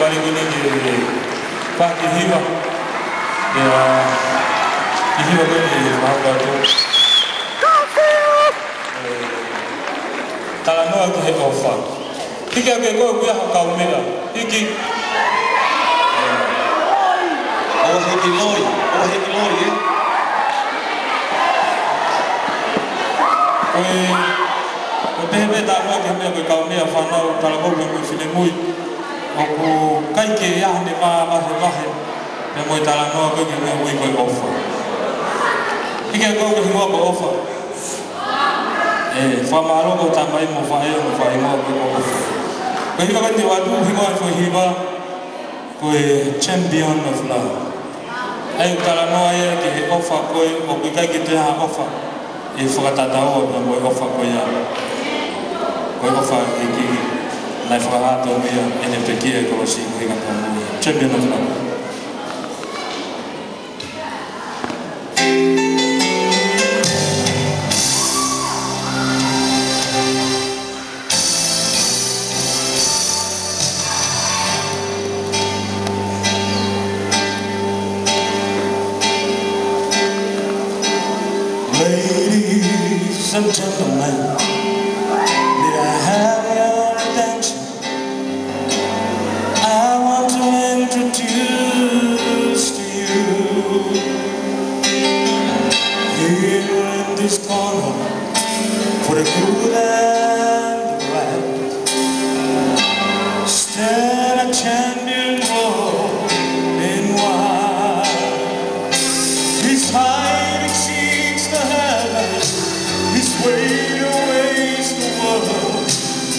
pare con il party hiva e hiva con il marcato tala noa ke ofa ika ke ko ku ya ka umela iki o he lori o bebe da noa ke me ka umela fa na tala ko me file mui o ku kai ke ya ne ma he me mo tala noa ko ke me ui ko ofa ika ko ke mo ko ofa famaro ko tamai mo fai mo ko ko hiba kan diwadu hiba ko hiba ko champion of love ai kala no ai ke ofa ko o ko kai ke ha ofa e fo ta da o mo ofa ko ya ko ofa e ki na fa ha to mi ene pekie ko si ko ga mo champion of love. Ladies and gentlemen, may I have your attention? I want to introduce to you, here in this corner, for the good and the bad, stand a champion in white. His height exceeds the heavens, his weight awaits the world.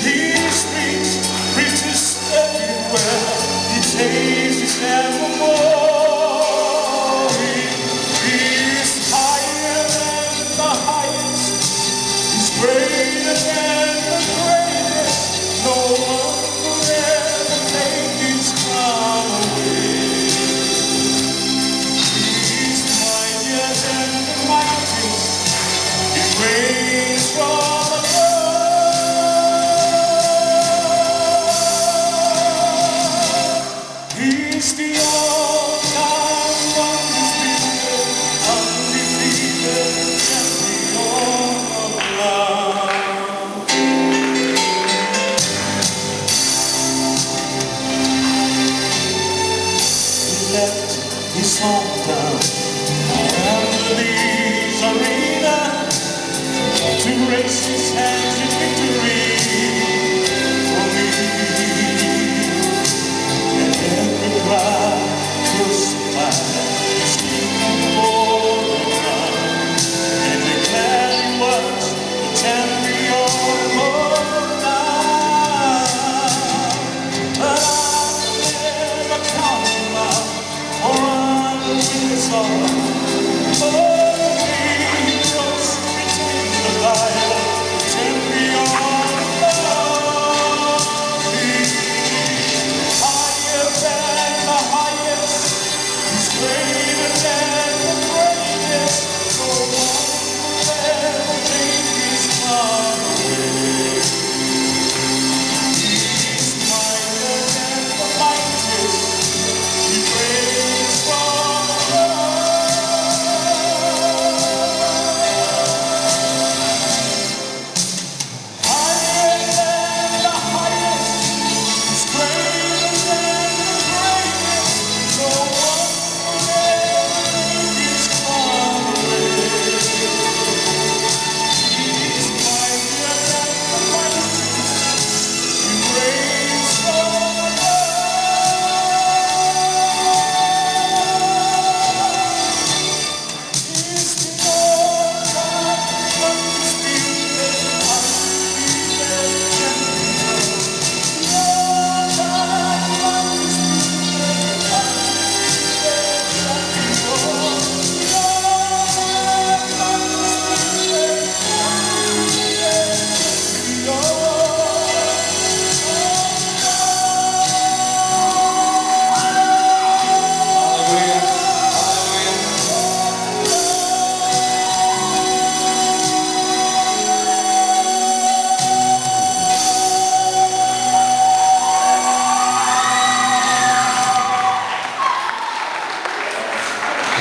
He speaks, preaches everywhere, he takes his evermore. He is higher than the highest, he's greater than the greatest. No one could ever take his crown away. He's mightier than the mightiest, he reigns from above. He's the all-time undefeated champion of love. He left his hometown and leaves arena to race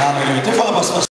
Hallelujah.